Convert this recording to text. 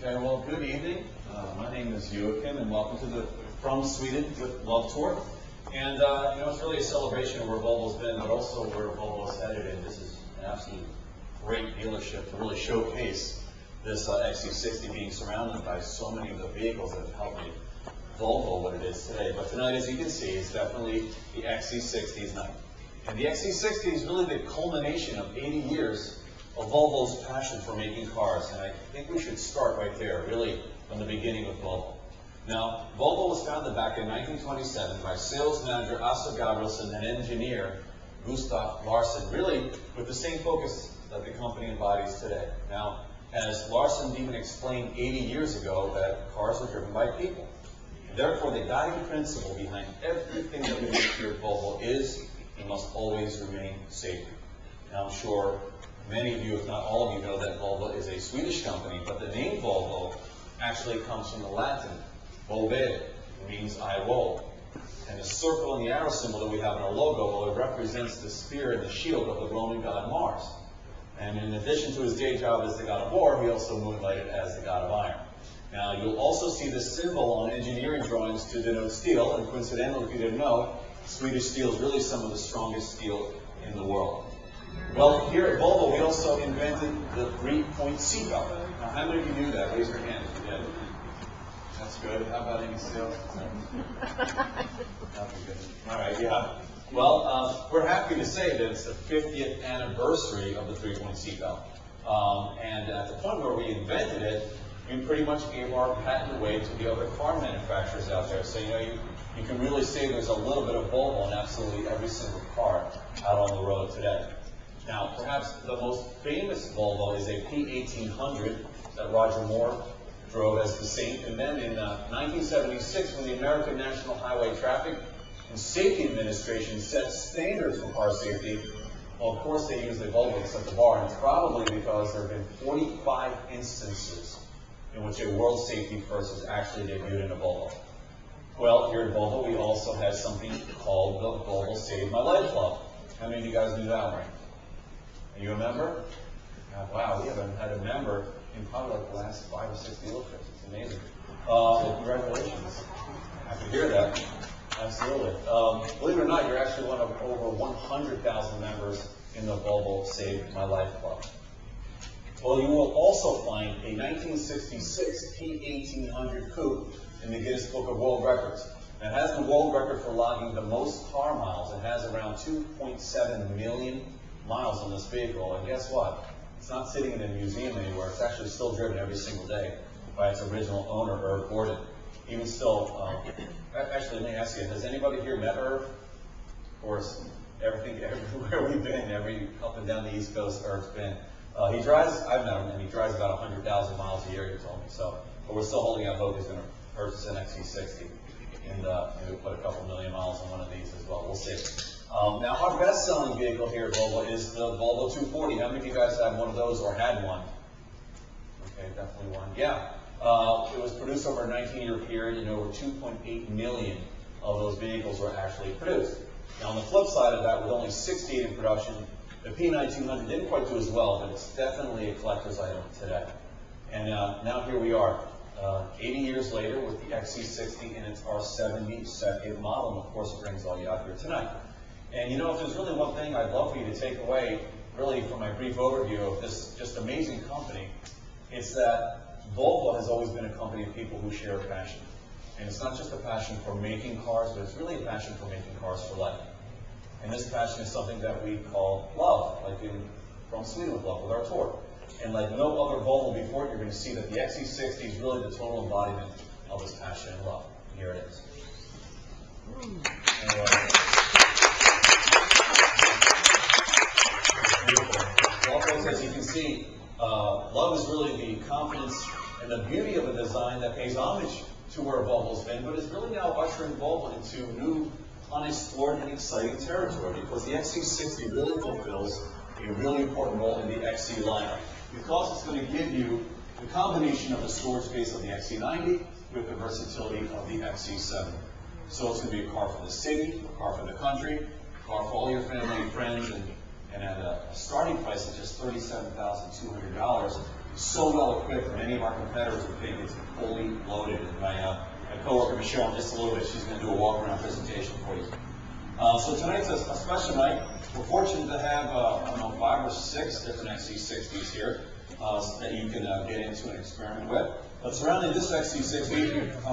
Okay, well, good evening. My name is Joachim, and welcome to the From Sweden with LOV tour. And, it's really a celebration of where Volvo's been, but also where Volvo's headed. And this is an absolute great dealership to really showcase this XC60 being surrounded by so many of the vehicles that have helped make Volvo what it is today. But tonight, as you can see, is definitely the XC60's night. And the XC60 is really the culmination of 80 years of Volvo's passion for making cars, and I think we should start right there, really from the beginning with Volvo. Now, Volvo was founded back in 1927 by sales manager Asa Gabrielson and engineer Gustav Larsson, really with the same focus that the company embodies today. Now, as Larsson even explained 80 years ago, that cars are driven by people. Therefore, the guiding principle behind everything that we do here at Volvo is it must always remain safety. Now, I'm sure many of you, if not all of you, know that Volvo is a Swedish company, but the name Volvo actually comes from the Latin Volve, it means I roll. And the circle and the arrow symbol that we have in our logo, well, it represents the spear and the shield of the Roman god Mars. And in addition to his day job as the god of war, he also moonlighted as the god of iron. Now, you'll also see this symbol on engineering drawings to denote steel, and coincidentally, if you didn't know, Swedish steel is really some of the strongest steel in the world. Well, here at Volvo, we also invented the 3-point seatbelt. Now, how many of you knew that? Raise your hand if you did. That's good. How about any sales? Nothing good. All right, yeah. Well, we're happy to say that it's the 50th anniversary of the 3-point seatbelt. And at the point where we invented it, we pretty much gave our patent away to the other car manufacturers out there. So, you can really say there's a little bit of Volvo in absolutely every single car out on the road today. Now, perhaps the most famous Volvo is a P1800 that Roger Moore drove as the Saint. And then in 1976, when the American National Highway Traffic and Safety Administration set standards for car safety, well, of course, they used the Volvo to set the bar, and it's probably because there have been 45 instances in which a world safety first was actually debuted in a Volvo. Well, here at Volvo, we also have something called the Volvo Save My Life Club. How many of you guys knew that one? Are you a member? Wow, we haven't had a member in probably like the last 5 or 6 dealerships. It's amazing. Well, congratulations. Happy to hear that. Absolutely. Believe it or not, you're actually one of over 100,000 members in the Volvo Save My Life Club. Well, you will also find a 1966 P1800 coupe in the Guinness Book of World Records. It has the world record for logging the most car miles. It has around 2.7 million miles on this vehicle, and guess what? It's not sitting in a museum anywhere. It's actually still driven every single day by its original owner, Irv Gordon. Even still, actually, let me ask you, has anybody here met Irv? Of course, everywhere we've been, up and down the East Coast, Irv's been. He drives, I've met him, and he drives about 100,000 miles a year, he told me. So, but we're still holding out hope he's going to purchase an XC60 and maybe put a couple million miles on one of these as well. We'll see. Now, our best-selling vehicle here at Volvo is the Volvo 240. How many of you guys have one of those or had one? Okay, definitely one. Yeah. It was produced over a 19-year period, and over 2.8 million of those vehicles were actually produced. Now, on the flip side of that, with only 68 in production, the P1900 didn't quite do as well, but it's definitely a collector's item today. And now here we are, 80 years later with the XC60, and it's our 72nd model, and of course it brings all you out here tonight. And if there's really one thing I'd love for you to take away, really from my brief overview of this just amazing company, it's that Volvo has always been a company of people who share a passion. And it's not just a passion for making cars, but it's really a passion for making cars for life. And this passion is something that we call love, like From Sweden with LOV, with our tour. And like no other Volvo before it, you're going to see that the XC60 is really the total embodiment of this passion and love. Here it is. Well, folks, as you can see, love is really the confidence and the beauty of a design that pays homage to where Volvo's been, but is really now ushering Volvo into new, unexplored, and exciting territory, because the XC60 really fulfills a really important role in the XC lineup, because it's going to give you the combination of the storage space of the XC90 with the versatility of the XC70. So it's going to be a car for the city, a car for the country, a car for all your family and friends, and at a starting price of just $37,200, so well equipped, many of our competitors would think it's fully loaded. And my coworker Michelle, in just a little bit, she's going to do a walk-around presentation for you. So tonight's a special night. We're fortunate to have, I don't know, 5 or 6 different XC60s here that you can get into and experiment with. But surrounding this XC60,